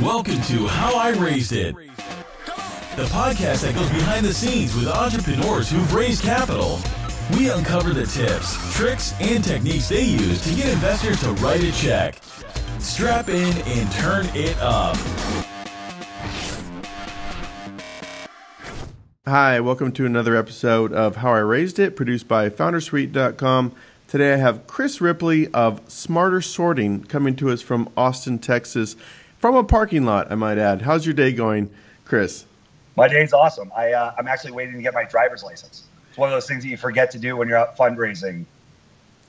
Welcome to How I Raised It, the podcast that goes behind the scenes with entrepreneurs who've raised capital. We uncover the tips, tricks, and techniques they use to get investors to write a check. Strap in and turn it up. Hi, welcome to another episode of How I Raised It, produced by Foundersuite.com. Today I have Chris Ripley of Smarter Sorting coming to us from Austin, Texas, from a parking lot, I might add. How's your day going, Chris? My day's awesome. I'm actually waiting to get my driver's license. It's one of those things that you forget to do when you're out fundraising.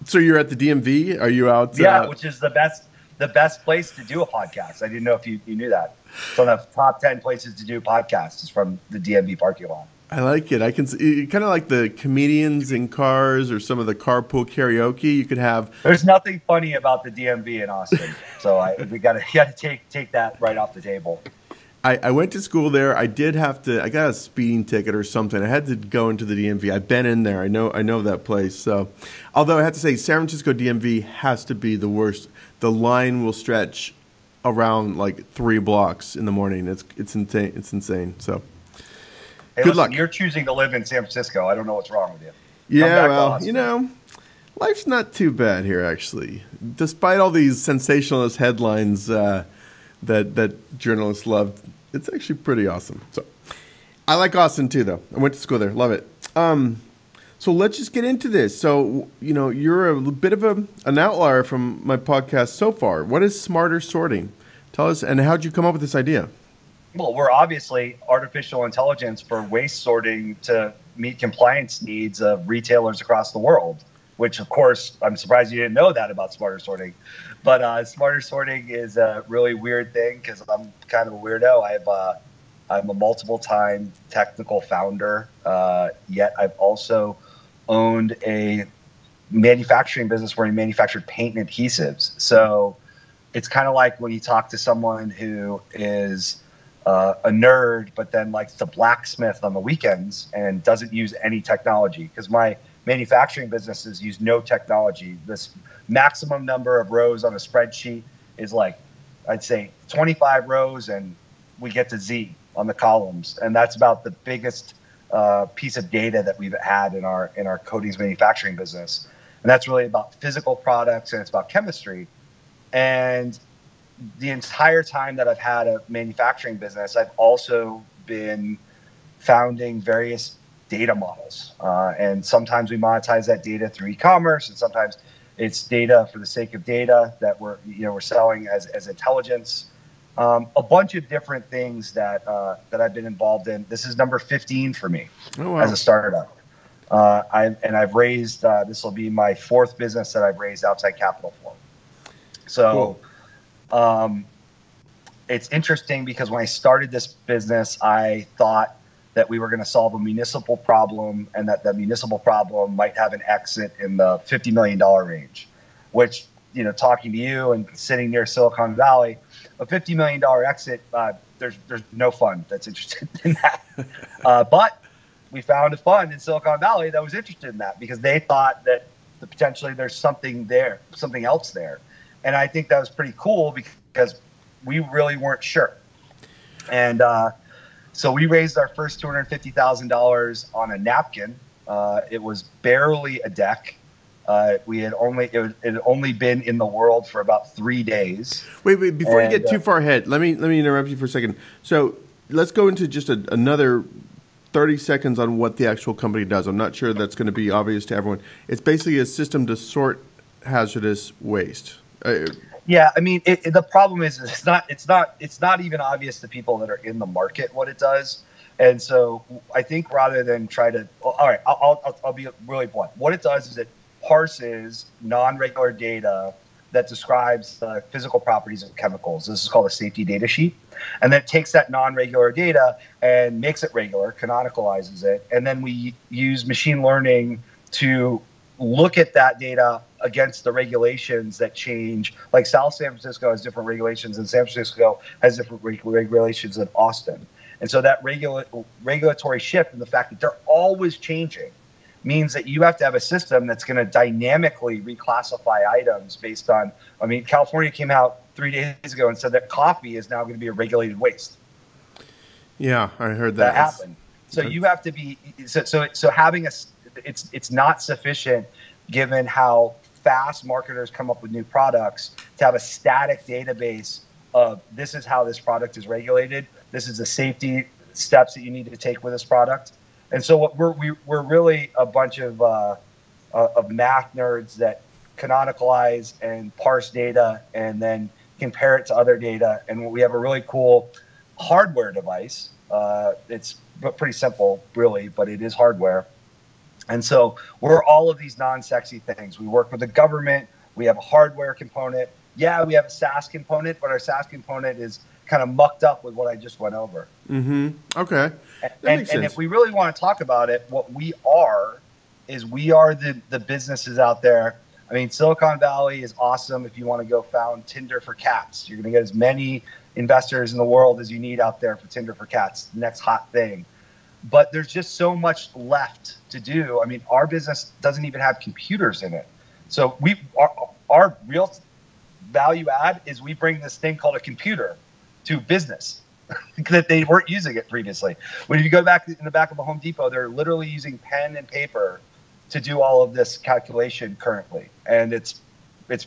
So you're at the DMV? Are you out? Yeah, which is the best place to do a podcast. I didn't know if you knew that. It's one of the top 10 places to do podcasts is from the DMV parking lot. I like it. I can see kind of like the comedians in cars or some of the carpool karaoke you could have. There's nothing funny about the DMV in Austin, so we got to take that right off the table. I went to school there. I got a speeding ticket or something. I had to go into the DMV. I've been in there. I know that place. So, although I have to say, San Francisco DMV has to be the worst. The line will stretch around like 3 blocks in the morning. It's insane. It's insane. So, hey, good luck. You're choosing to live in San Francisco. I don't know what's wrong with you. Yeah, well, life's not too bad here actually. Despite all these sensationalist headlines that journalists love, it's actually pretty awesome. So, I like Austin too, though. I went to school there. Love it. So let's just get into this. So, you're a bit of an outlier from my podcast so far. What is Smarter Sorting? Tell us, and how'd you come up with this idea? Well, we're obviously artificial intelligence for waste sorting to meet compliance needs of retailers across the world, which, of course, I'm surprised you didn't know that about Smarter Sorting. But Smarter Sorting is a really weird thing because I'm kind of a weirdo. I'm a multiple-time technical founder, yet I've also owned a manufacturing business where he manufactured paint and adhesives. So it's kind of like when you talk to someone who is a nerd, but then likes to blacksmith on the weekends and doesn't use any technology. Because my manufacturing businesses use no technology. This maximum number of rows on a spreadsheet is like, I'd say 25 rows, and we get to Z on the columns. And that's about the biggest piece of data that we've had in our coatings manufacturing business. And that's really about physical products, and it's about chemistry. And the entire time that I've had a manufacturing business, I've also been founding various data models. And sometimes we monetize that data through e-commerce, and sometimes it's data for the sake of data that we're selling as intelligence. A bunch of different things that I've been involved in. This is number 15 for me as a startup. I've raised, this will be my 4th business that I've raised outside capital for. So cool. It's interesting because when I started this business, I thought that we were going to solve a municipal problem, and that the municipal problem might have an exit in the $50 million range, which, talking to you and sitting near Silicon Valley, a $50 million exit, there's no fund that's interested in that. But we found a fund in Silicon Valley that was interested in that because they thought that potentially there's something else there. And I think that was pretty cool because we really weren't sure. And so we raised our first $250,000 on a napkin. It was barely a deck. It had only been in the world for about 3 days. Wait, before you get too far ahead, let me interrupt you for a second. So let's go into just another 30 seconds on what the actual company does. I'm not sure that's going to be obvious to everyone. It's basically a system to sort hazardous waste. Yeah, I mean, the problem is it's not even obvious to people that are in the market what it does. And so I think rather than try to, all right, I'll be really blunt. What it does is it parses non-regular data that describes the physical properties of chemicals. This is called a safety data sheet. And then it takes that non-regular data and makes it regular, canonicalizes it. And then we use machine learning to look at that data against the regulations that change. Like South San Francisco has different regulations, and San Francisco has different regulations than Austin. And so that regulatory shift and the fact that they're always changing means that you have to have a system that's going to dynamically reclassify items based on, I mean, California came out 3 days ago and said that coffee is now going to be a regulated waste. Yeah, I heard that. That happened. So you have to be, so having it's not sufficient given how fast marketers come up with new products to have a static database of this is how this product is regulated. This is the safety steps that you need to take with this product. And so what we're really a bunch of math nerds that canonicalize and parse data and then compare it to other data. And we have a really cool hardware device. It's pretty simple, really, but it is hardware. And so we're all of these non-sexy things. We work with the government. We have a hardware component. Yeah, we have a SaaS component, but our SaaS component is kind of mucked up with what I just went over. Mm-hmm. Okay. And if we really want to talk about it, what we are is we are the businesses out there. I mean, Silicon Valley is awesome if you want to go found Tinder for cats. You're going to get as many investors in the world as you need out there for Tinder for cats, the next hot thing. But there's just so much left to do. I mean, our business doesn't even have computers in it. So our real value add is we bring this thing called a computer to business that they weren't using it previously. When you go back in the back of a Home Depot, they're literally using pen and paper to do all of this calculation currently. And it's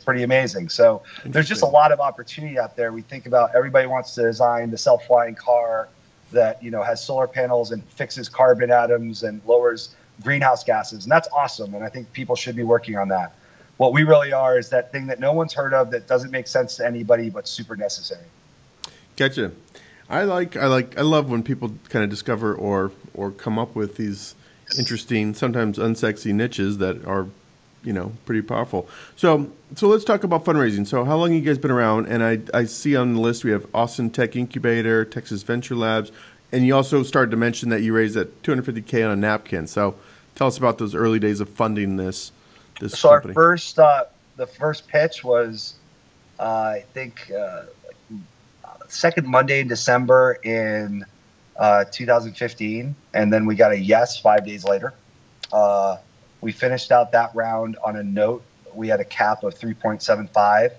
pretty amazing. So there's just a lot of opportunity out there. We think about everybody wants to design the self-flying car that, you know, has solar panels and fixes carbon atoms and lowers greenhouse gases. And that's awesome. And I think people should be working on that. What we really are is that thing that no one's heard of that doesn't make sense to anybody, but super necessary. Gotcha. I love when people kind of discover or come up with these interesting, sometimes unsexy niches that are, you know, pretty powerful. So let's talk about fundraising. So how long have you guys been around? And I see on the list we have Austin Tech Incubator, Texas Venture Labs, and you also started to mention that you raised that $250K on a napkin. So tell us about those early days of funding this company. Our the first pitch was, I think, second Monday in December in 2015, and then we got a yes 5 days later. We finished out that round on a note. We had a cap of 3.75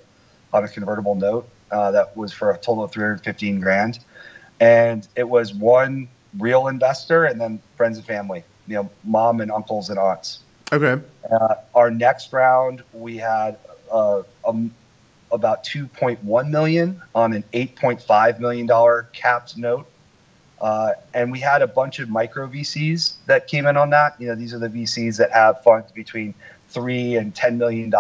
on a convertible note that was for a total of 315 grand. And it was one real investor and then friends and family, you know, mom and uncles and aunts. Okay. Our next round, we had about 2.1 million on an $8.5 million capped note. And we had a bunch of micro VCs that came in on that. You know, these are the VCs that have funds between $3 and $10 million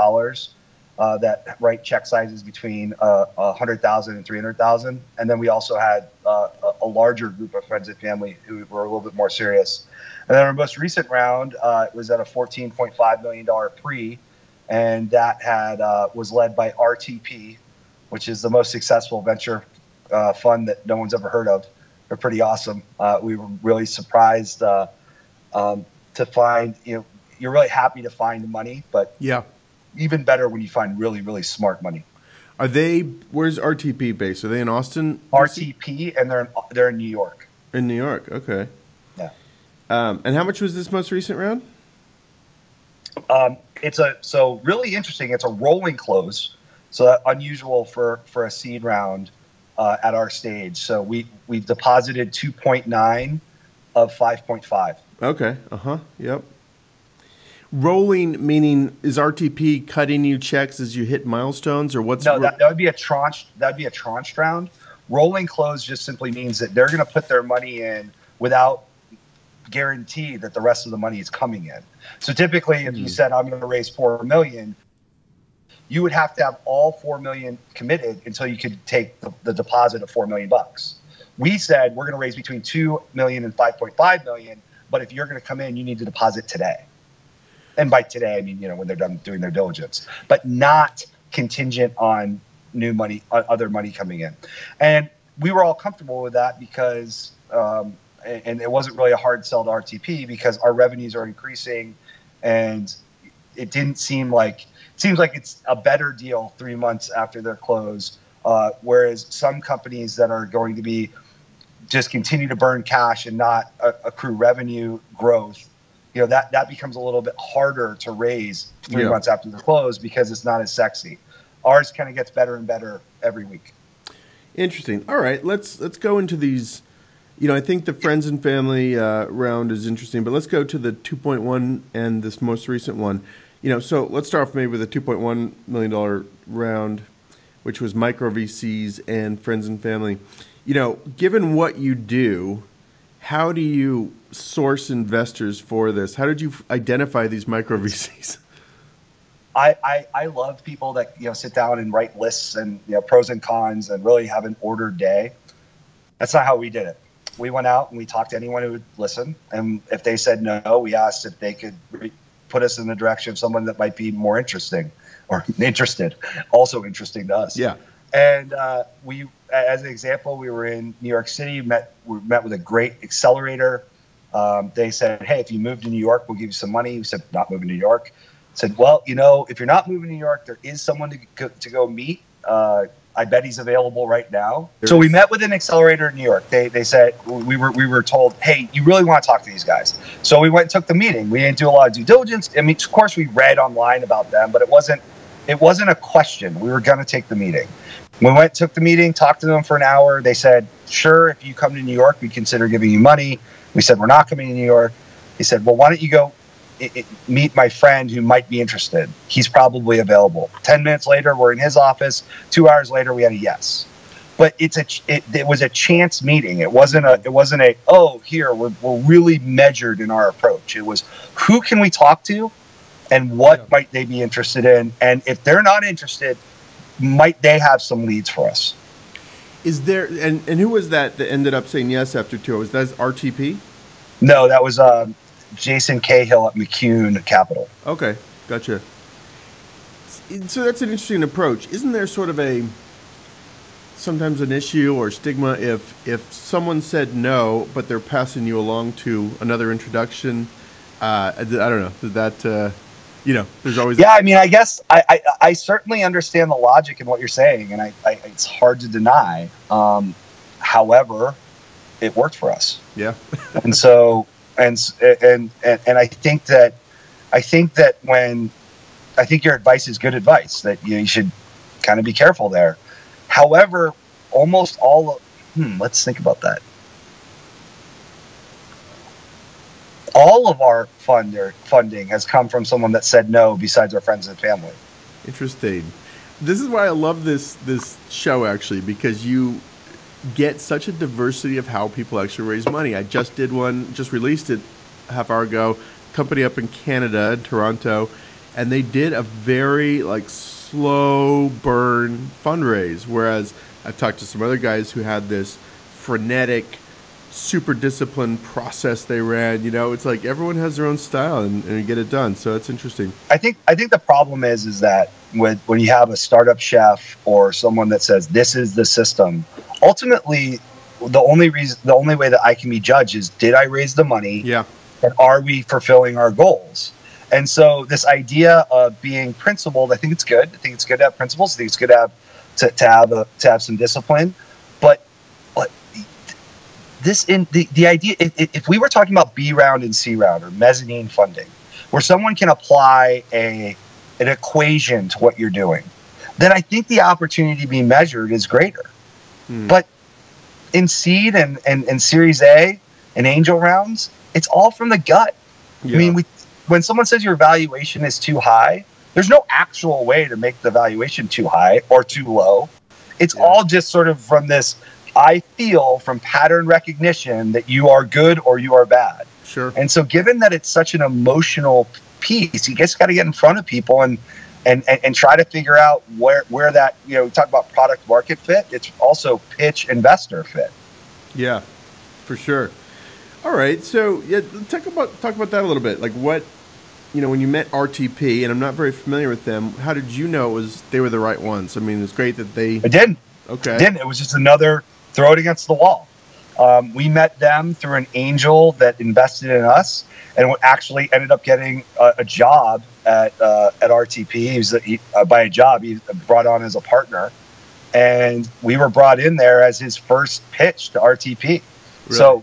that write check sizes between 100,000 and 300,000. And then we also had a larger group of friends and family who were a little bit more serious. And then our most recent round was at a $14.5 million pre, and that was led by RTP, which is the most successful venture fund that no one's ever heard of. They're pretty awesome. We were really surprised to find, you know, you're really happy to find money, but yeah, even better when you find really, really smart money. Where's RTP based? Are they in Austin? RTP, and they're in New York. In New York, okay. Yeah. And how much was this most recent round? So really interesting. It's a rolling close, so that's unusual for a seed round at our stage. So we deposited 2.9 of 5.5. Okay. Yep. Rolling meaning is RTP cutting you checks as you hit milestones, or what's? No, that would be a tranche. That'd be a tranche round. Rolling close just simply means that they're going to put their money in without guarantee that the rest of the money is coming in. So typically, if you said I'm going to raise $4 million, you would have to have all $4 million committed until you could take the deposit of $4 million. We said we're going to raise between $2 million and $5.5 million, but if you're going to come in, you need to deposit today. And by today, I mean, you know, when they're done doing their diligence, but not contingent on new money, other money coming in. And we were all comfortable with that because, and it wasn't really a hard sell to RTP because our revenues are increasing, and it seems like it's a better deal 3 months after their close. Whereas some companies that are going to be just continue to burn cash and not accrue revenue growth, that becomes a little bit harder to raise 3 Yeah. months after the close because it's not as sexy. Ours kind of gets better and better every week. Interesting. All right, let's go into these. I think the friends and family round is interesting, but let's go to the 2.1 and this most recent one. So let's start off maybe with a $2.1 million round, which was micro VCs and friends and family. Given what you do, how do you source investors for this? How did you identify these micro VCs? I love people that sit down and write lists and pros and cons and really have an ordered day. That's not how we did it. We went out and we talked to anyone who would listen, and if they said no, we asked if they could put us in the direction of someone that might be more interesting or interested, also interesting to us. Yeah. And we, as an example, we were in New York City. We met with a great accelerator. They said, "Hey, if you move to New York, we'll give you some money." We said, "Not moving to New York." Said, "Well, if you're not moving to New York, there is someone to go meet. I bet he's available right now." So we met with an accelerator in New York. They said we were told, "Hey, you really want to talk to these guys." So we went and took the meeting. We didn't do a lot of due diligence. I mean, of course, we read online about them, but it wasn't a question. We were going to take the meeting. We went, took the meeting, talked to them for an hour. They said, "Sure, if you come to New York, we consider giving you money." We said, "We're not coming to New York." He said, "Well, why don't you go meet my friend who might be interested? He's probably available." 10 minutes later, we're in his office. 2 hours later, we had a yes. But it was a chance meeting. It wasn't a oh, here we're really measured in our approach. It was, who can we talk to, and what might they be interested in, and if they're not interested, might they have some leads for us? Is there and who was that ended up saying yes after 2 hours? That's RTP? No, that was Jason Cahill at McCune Capital. Okay, gotcha. So that's an interesting approach. Isn't there sort of sometimes an issue or stigma if someone said no, but they're passing you along to another introduction? I don't know. That there's always I mean, I guess I certainly understand the logic in what you're saying, and I it's hard to deny. However, it worked for us. Yeah. And so and I think that your advice is good advice, that you should kind of be careful there. However, almost all of let's think about that. All of our funding has come from someone that said no, besides our friends and family. Interesting. This is why I love this show, actually, because you get such a diversity of how people actually raise money. I just did one, just released it half hour ago, company up in Canada, in Toronto, and they did a very slow burn fundraise, whereas I've talked to some other guys who had this frenetic, super disciplined process they ran. It's like everyone has their own style and you get it done. So it's interesting. I think the problem is that when you have a startup chef or someone that says this is the system, ultimately the only way that I can be judged is, did I raise the money? Yeah. And are we fulfilling our goals? And so this idea of being principled, I think it's good. I think it's good to have principles. I think it's good to have some discipline. But the idea, if we were talking about B round and C round or mezzanine funding, where someone can apply an equation to what you're doing, then I think the opportunity to be measured is greater. But in seed and Series A and angel rounds, it's all from the gut. Yeah. I mean, when someone says your valuation is too high, there's no actual way to make the valuation too high or too low. It's all just sort of from this, I feel from pattern recognition that you are good or you are bad. Sure. And so given that it's such an emotional piece, you just got to get in front of people and try to figure out where that, we talk about product market fit. It's also pitch investor fit. Yeah, for sure. All right. So talk about that a little bit. Like what, when you met RTP, and I'm not very familiar with them, how did you know they were the right ones? I mean, it's great that they... I didn't. Okay. I didn't. It was just another throw it against the wall. We met them through an angel that invested in us and actually ended up getting a job at RTP. By a job, he brought on as a partner. And we were brought in there as his first pitch to RTP. Really? So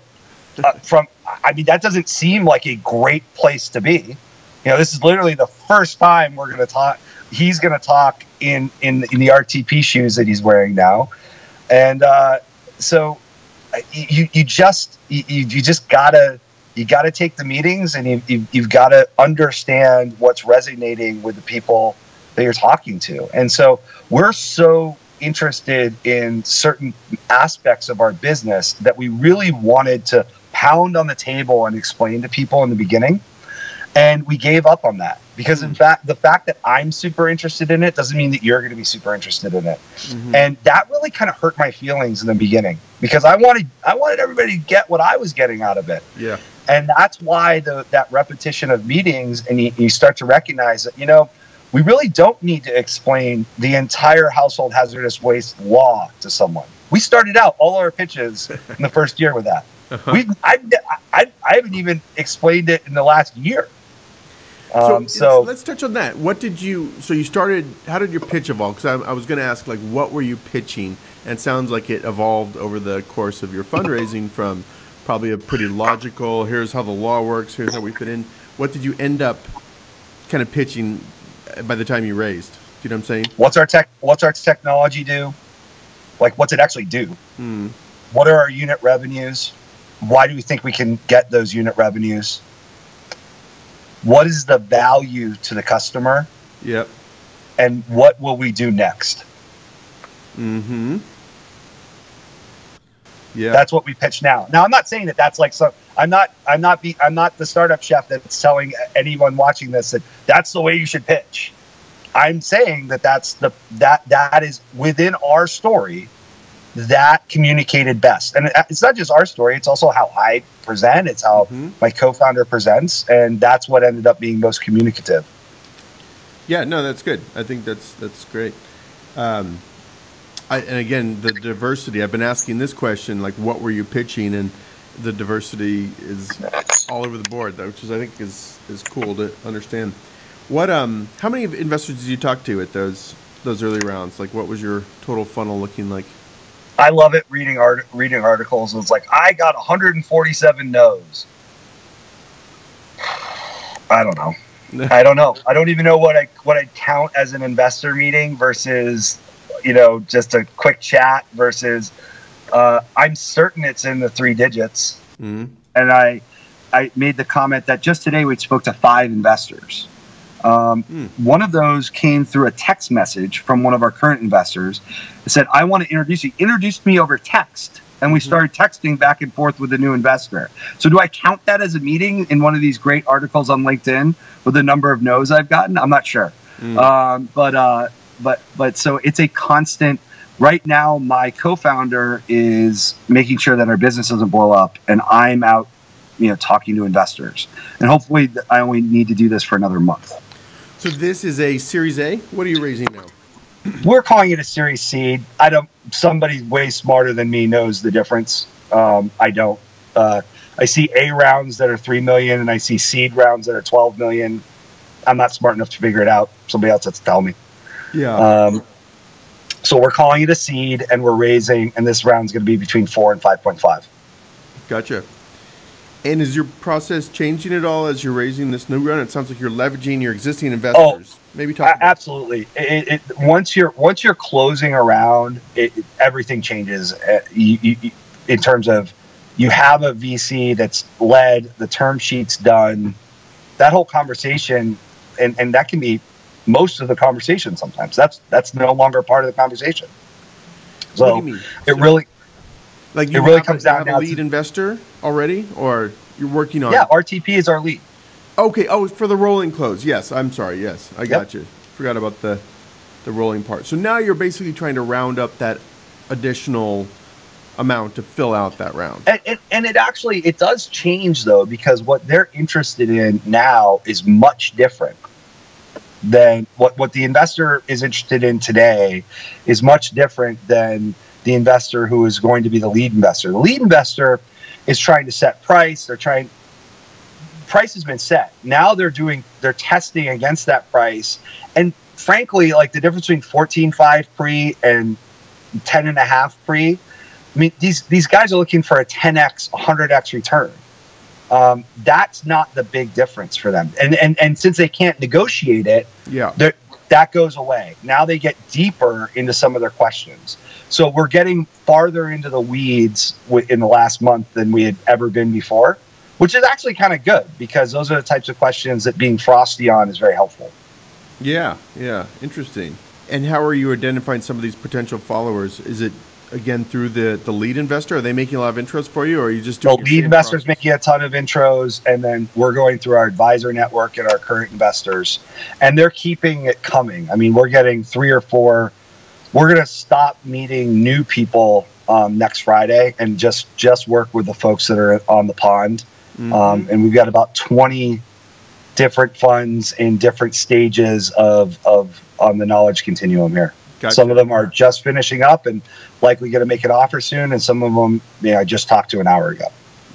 I mean, that doesn't seem like a great place to be. This is literally the first time we're going to talk. He's going to talk in the RTP shoes that he's wearing now. And so you just gotta take the meetings, and you've got to understand what's resonating with the people that you're talking to. And so we're so interested in certain aspects of our business that we really wanted to pound on the table and explain to people in the beginning. And we gave up on that because, in fact, the fact that I'm super interested in it doesn't mean that you're going to be super interested in it. Mm-hmm. And that really kind of hurt my feelings in the beginning because I wanted everybody to get what I was getting out of it. Yeah. And that's why that repetition of meetings, and you start to recognize that, we really don't need to explain the entire household hazardous waste law to someone. We started out all our pitches in the first year with that. Uh-huh. I haven't even explained it in the last year. So let's touch on that. So you started, how did your pitch evolve? Because I was going to ask, what were you pitching? And it sounds like it evolved over the course of your fundraising from probably a pretty logical, here's how the law works, here's how we fit in. What did you end up kind of pitching by the time you raised? Do you know what I'm saying? What's our technology do? What's it actually do? What are our unit revenues? Why do we think we can get those unit revenues? What is the value to the customer? Yep. And what will we do next? Mm-hmm. Yeah. That's what we pitch now. Now, I'm not saying that that's I'm not the startup chef that's telling anyone watching this that that's the way you should pitch. I'm saying that that is within our story that communicated best. And it's not just our story, it's also how I present, it's how my co-founder presents, and that's what ended up being most communicative. Yeah, no, that's good. I think that's great. And again, the diversity, I've been asking this question, what were you pitching? And the diversity is all over the board, which is, I think, is cool to understand. How many investors did you talk to at those early rounds? What was your total funnel looking like? I love it reading articles. It's I got 147 no's. I don't know. I don't even know what I'd count as an investor meeting versus, just a quick chat versus, I'm certain it's in the 3 digits. Mm-hmm. And I made the comment that just today we spoke to 5 investors. One of those came through a text message from one of our current investors. It said, I want to introduce you. Introduced me over text. And we started texting back and forth with the new investor. So do I count that as a meeting in one of these great articles on LinkedIn with the number of no's I've gotten? I'm not sure. But so it's a constant. Right now, my co-founder is making sure that our business doesn't blow up, and I'm out, talking to investors. And hopefully I only need to do this for another month. So this is a Series A? What are you raising now? We're calling it a Series Seed. Somebody way smarter than me knows the difference. I don't. I see A rounds that are 3 million and I see seed rounds that are 12 million. I'm not smart enough to figure it out. Somebody else has to tell me. Yeah. So we're calling it a seed, and we're raising, and this round's going to be between 4 and 5.5. Gotcha. And is your process changing at all as you're raising this new round? It sounds like you're leveraging your existing investors. Maybe talk about absolutely. Once you're closing a round, everything changes. In terms of you have a VC that's led, the term sheet's done, that whole conversation, and that can be most of the conversation sometimes. That's no longer part of the conversation. So what do you mean? It really comes down to a lead investor already, or you're working on? Yeah, RTP is our lead. Okay. Oh, for the rolling close. Yes, I'm sorry. Yes, I got you. Forgot about the rolling part. So now you're basically trying to round up that additional amount to fill out that round. And it does change though, because what they're interested in now is much different than what the investor is interested in today is much different than the investor who is going to be the lead investor. The lead investor is trying to set price. Price has been set. Now they're testing against that price. And frankly, the difference between 14.5 pre and 10.5 pre, I mean, these guys are looking for a 10x, 100x return. That's not the big difference for them. And since they can't negotiate it, Yeah. that goes away. Now they get deeper into some of their questions. So we're getting farther into the weeds in the last month than we had ever been before, which is actually kind of good because those are the types of questions that being frosty on is very helpful. Yeah. Interesting. And how are you identifying some of these potential followers? Is it, again, through the lead investor? Are they making a lot of intros for you, or are you just doing the lead investors making a ton of intros, and then we're going through our advisor network and our current investors, and they're keeping it coming. I mean, we're getting 3 or 4. We're going to stop meeting new people next Friday and just work with the folks that are on the pond. Mm-hmm. And we've got about 20 different funds in different stages of on the knowledge continuum here. Gotcha. Some of them are just finishing up and likely going to make an offer soon, and some of them, I just talked to an hour ago.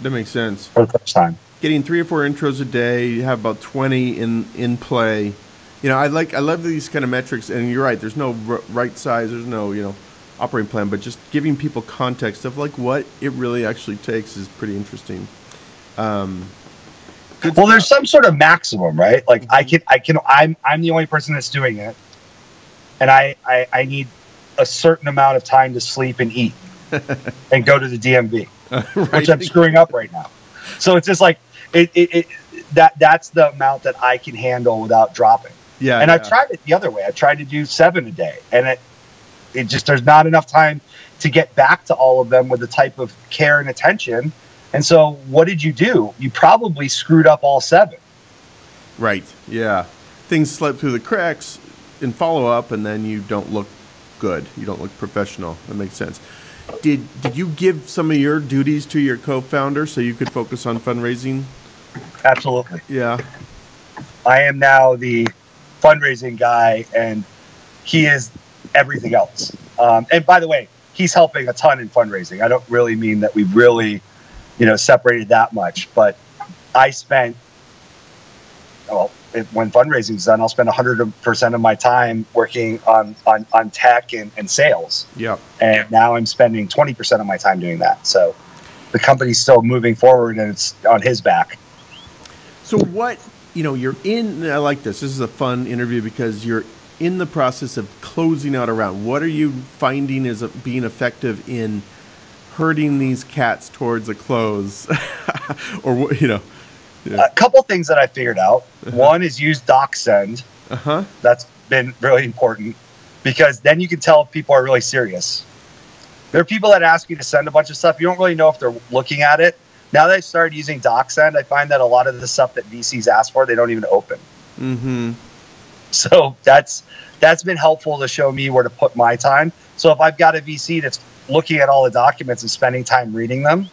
That makes sense. For the first time. Getting 3 or 4 intros a day, you have about 20 in play. I love these kind of metrics, and you're right. There's no right size. There's no operating plan, but just giving people context of what it really actually takes is pretty interesting. Well, there's some sort of maximum, right? Like I'm the only person that's doing it. And I need a certain amount of time to sleep and eat and go to the DMV, right. Which I'm screwing up right now. So it's just like that's the amount that I can handle without dropping. Yeah. And I've tried it the other way. I tried to do 7 a day, and it just, there's not enough time to get back to all of them with the type of care and attention. And so what did you do? You probably screwed up all 7. Right. Yeah. Things slip through the cracks in follow up, and then you don't look good. You don't look professional. That makes sense. Did you give some of your duties to your co-founder so you could focus on fundraising? Absolutely. Yeah. I am now the fundraising guy, and he is everything else. And by the way, he's helping a ton in fundraising. I don't really mean that we've really, separated that much, but I spent, when fundraising is done, I'll spend 100% of my time working on tech and sales. Yeah. And now I'm spending 20% of my time doing that. So the company's still moving forward, and it's on his back. So what, you're in, I like this. This is a fun interview because you're in the process of closing out a round. What are you finding is being effective in herding these cats towards a close? Or, Yeah. A couple things that I figured out. Uh-huh. One is use DocSend. Uh-huh. That's been really important because then you can tell if people are really serious. There are people that ask you to send a bunch of stuff. You don't really know if they're looking at it. Now that I started using DocSend, I find that a lot of the stuff that VCs ask for, they don't even open. Mm-hmm. So that's been helpful to show me where to put my time. So if I've got a VC that's looking at all the documents and spending time reading them,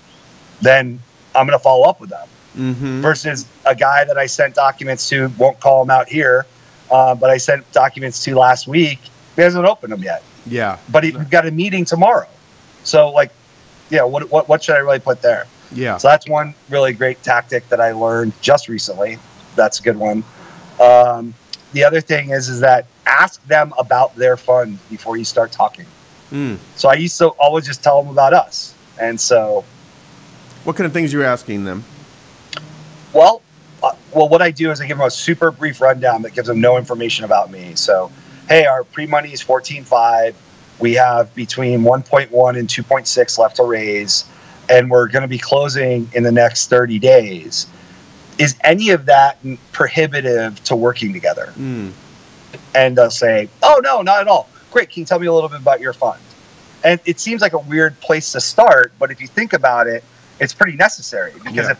then I'm going to follow up with them. Mm-hmm. Versus a guy that I sent documents to, won't call him out here, but I sent documents to last week. He hasn't opened them yet. Yeah. But he's got a meeting tomorrow. So what should I really put there? Yeah. So that's one really great tactic that I learned just recently. That's a good one. The other thing is that ask them about their fund before you start talking. Mm. So I used to always just tell them about us. And so. What kind of things are you asking them? Well, what I do is I give them a super brief rundown that gives them no information about me. So, hey, our pre-money is 14.5. We have between 1.1 and 2.6 left to raise, and we're going to be closing in the next 30 days. Is any of that prohibitive to working together? Mm. And they'll say, oh, no, not at all. Great. Can you tell me a little bit about your fund? And it seems like a weird place to start, but if you think about it, it's pretty necessary because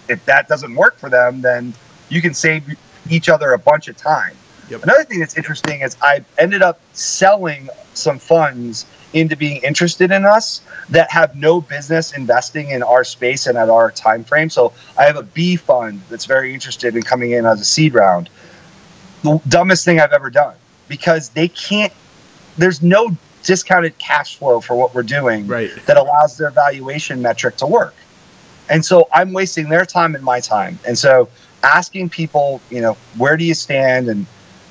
if that doesn't work for them, then you can save each other a bunch of time. Yep. Another thing that's interesting is I ended up selling some funds into being interested in us that have no business investing in our space and at our time frame. So I have a B fund that's very interested in coming in as a seed round. The dumbest thing I've ever done because there's no discounted cash flow for what we're doing that allows their valuation metric to work. And so I'm wasting their time and my time. And so asking people, where do you stand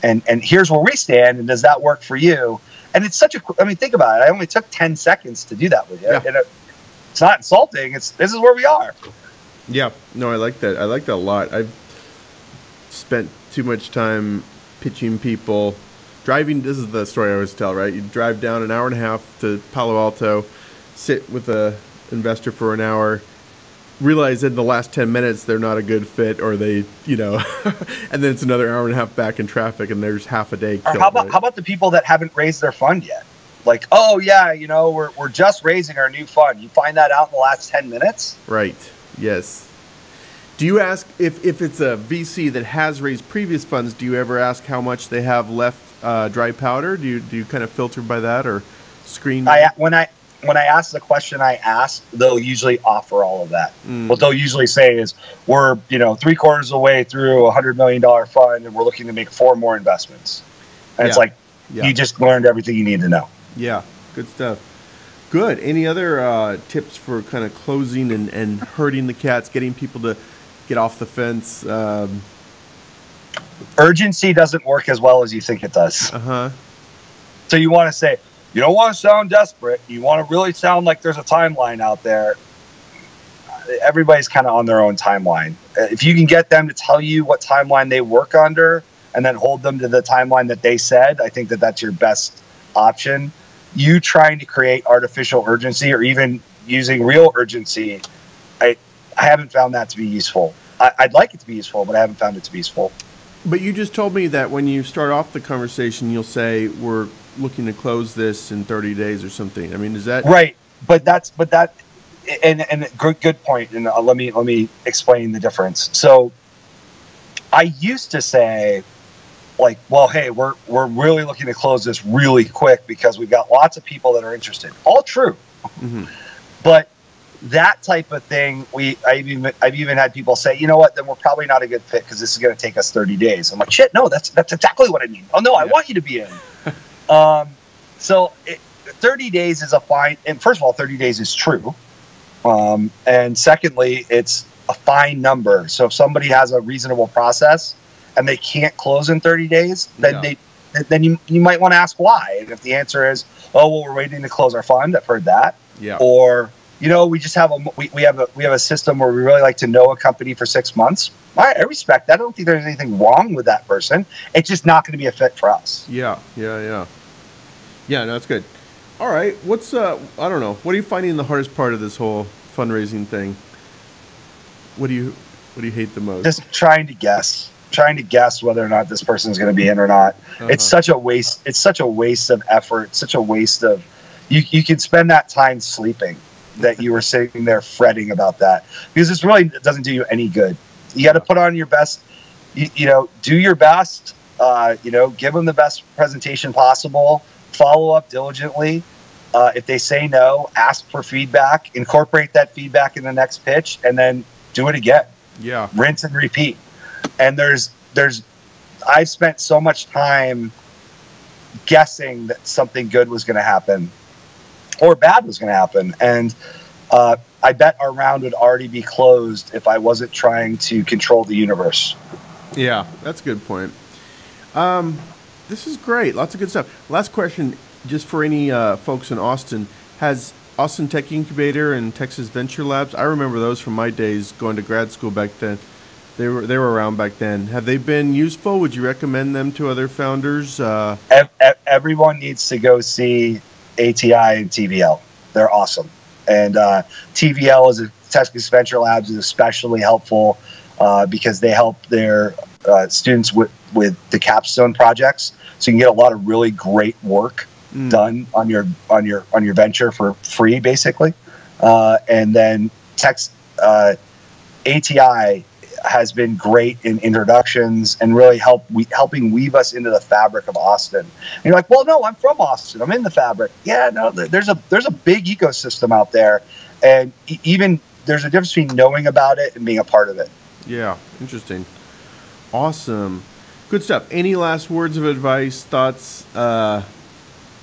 and here's where we stand and does that work for you? And it's think about it. I only took 10 seconds to do that with you. Yeah. And it's not insulting. This is where we are. Yeah, no, I like that. I like that a lot. I've spent too much time pitching people, driving. This is the story I always tell, right? You drive down an hour and a half to Palo Alto, sit with a investor for an hour, realize in the last 10 minutes they're not a good fit, or they, and then it's another hour and a half back in traffic, and there's half a day killed. Or how about the people that haven't raised their fund yet? Like, oh yeah, we're just raising our new fund. You find that out in the last 10 minutes? Right. Yes. Do you ask if it's a VC that has raised previous funds? Do you ever ask how much they have left dry powder? Do you kind of filter by that or screen? When I ask the question I ask, they'll usually offer all of that. What they'll usually say is, we're 3/4 of the way through a $100 million fund, and we're looking to make 4 more investments. And it's like, you just learned everything you need to know. Yeah, good stuff. Good. Any other tips for kind of closing and herding the cats, getting people to get off the fence? Urgency doesn't work as well as you think it does. Uh-huh. So you want to say, you don't want to sound desperate. You want to really sound like there's a timeline out there. Everybody's kind of on their own timeline. If you can get them to tell you what timeline they work under and then hold them to the timeline that they said, I think that that's your best option. You trying to create artificial urgency or even using real urgency, I haven't found that to be useful. I'd like it to be useful, but I haven't found it to be useful. But you just told me that when you start off the conversation, you'll say, we're looking to close this in 30 days or something. I mean, is that right? And good point. And let me explain the difference. So I used to say, like, well, hey, we're really looking to close this really quick because we've got lots of people that are interested. All true. Mm-hmm. But that type of thing, I've even had people say, you know what, then we're probably not a good fit because this is going to take us 30 days. I'm like, shit, no, that's exactly what I need. Oh no, I want you to be in. So 30 days is a fine, and first of all, 30 days is true. And secondly, it's a fine number. So if somebody has a reasonable process and they can't close in 30 days, then then you might want to ask why. And if the answer is, oh, well, we're waiting to close our fund, I've heard that. Yeah. Or, we just have we have a system where we really like to know a company for 6 months. All right, I respect that. I don't think there's anything wrong with that person. It's just not going to be a fit for us. Yeah, no, that's good. All right, what's I don't know. What are you finding the hardest part of this whole fundraising thing? What do you hate the most? Just trying to guess whether or not this person is going to be in or not. Uh-huh. It's such a waste. It's such a waste of effort. Such a waste of you could spend that time sleeping that you were sitting there fretting about that, because this really doesn't do you any good. You got to put on your best. Do your best. Give them the best presentation possible. Follow up diligently. If they say no, ask for feedback. Incorporate that feedback in the next pitch, and then do it again. Yeah. Rinse and repeat. And I've spent so much time guessing that something good was going to happen or bad was going to happen. And I bet our round would already be closed if I wasn't trying to control the universe. Yeah, that's a good point. This is great. Lots of good stuff. Last question, just for any folks in Austin. Has Austin Tech Incubator and Texas Venture Labs, I remember those from my days going to grad school back then. They were around back then. Have they been useful? Would you recommend them to other founders? Everyone needs to go see ATI and TVL. They're awesome. And TVL is Texas Venture Labs is especially helpful because they help their students with the capstone projects. So you can get a lot of really great work done on your venture for free, basically. And then ATI has been great in introductions and really helping weave us into the fabric of Austin. And you're like, well, no, I'm from Austin. I'm in the fabric. Yeah, no, there's a big ecosystem out there, and even there's a difference between knowing about it and being a part of it. Yeah, interesting. Awesome. Good stuff. Any last words of advice, thoughts,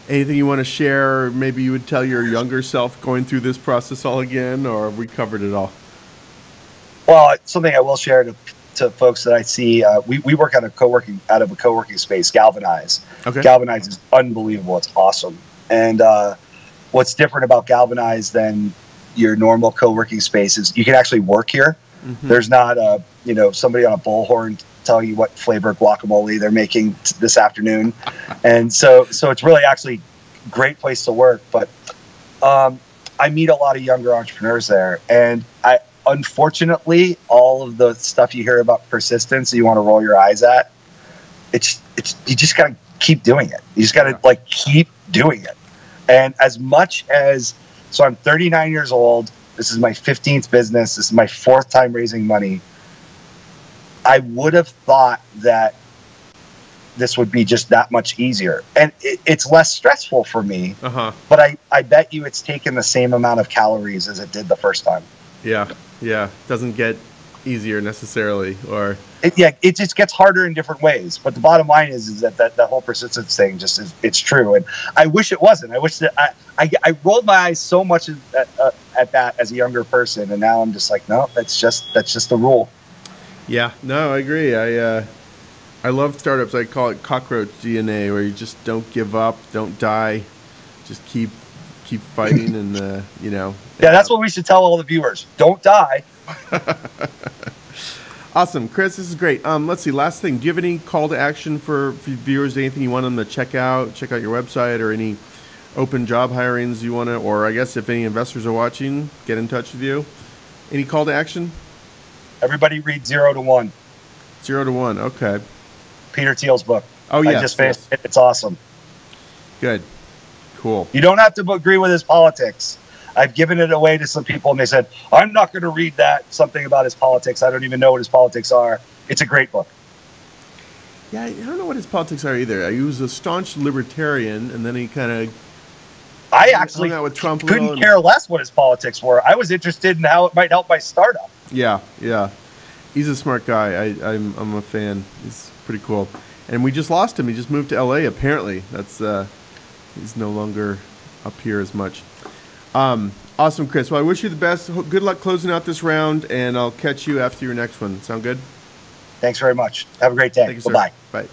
anything you want to share? Maybe you would tell your younger self going through this process all again, or have we covered it all? Well, something I will share to folks that I see, we work out of a co-working space, Galvanize. Okay. Galvanize is unbelievable. It's awesome. And what's different about Galvanize than your normal co-working space is you can actually work here. There's not somebody on a bullhorn tell you what flavor guacamole they're making this afternoon. And so it's really actually a great place to work. But I meet a lot of younger entrepreneurs there, and unfortunately, all of the stuff you hear about persistence, you want to roll your eyes at, it's you just got to keep doing it. You just got to keep doing it. And as much as, so I'm 39 years old. This is my 15th business. This is my 4th time raising money. I would have thought that this would be just that much easier. And it's less stressful for me. But I bet you it's taken the same amount of calories as it did the first time. Yeah. Doesn't get easier necessarily, or it just gets harder in different ways. But the bottom line is that whole persistence thing just is, it's true. And I wish it wasn't. I wish that I rolled my eyes so much at that as a younger person, and now I'm just like, no, that's just the rule. Yeah, no, I agree. I love startups. I call it cockroach DNA, where you just don't give up, don't die, just keep fighting, and Yeah, that's what we should tell all the viewers. Don't die. Awesome, Chris. This is great. Let's see. Last thing. Do you have any call to action for viewers? Anything you want them to check out your website, or any open job hirings you want to, or I guess if any investors are watching, get in touch with you. Any call to action? Everybody read 0 to 1. 0 to 1. Okay. Peter Thiel's book. Oh yeah. I just finished it. It's awesome. Good. Cool. You don't have to agree with his politics. I've given it away to some people, and they said, I'm not going to read something about his politics. I don't even know what his politics are. It's a great book. Yeah, I don't know what his politics are either. He was a staunch libertarian, and then he kind of... I actually hung out with Trump couldn't care less what his politics were. I was interested in how it might help my startup. Yeah. He's a smart guy. I'm a fan. He's pretty cool. And we just lost him. He just moved to L.A., apparently. That's he's no longer up here as much. Awesome, Chris. Well, I wish you the best. Good luck closing out this round, and I'll catch you after your next one. Sound good? Thanks very much. Have a great day. Thank you, sir. Bye-bye. Bye.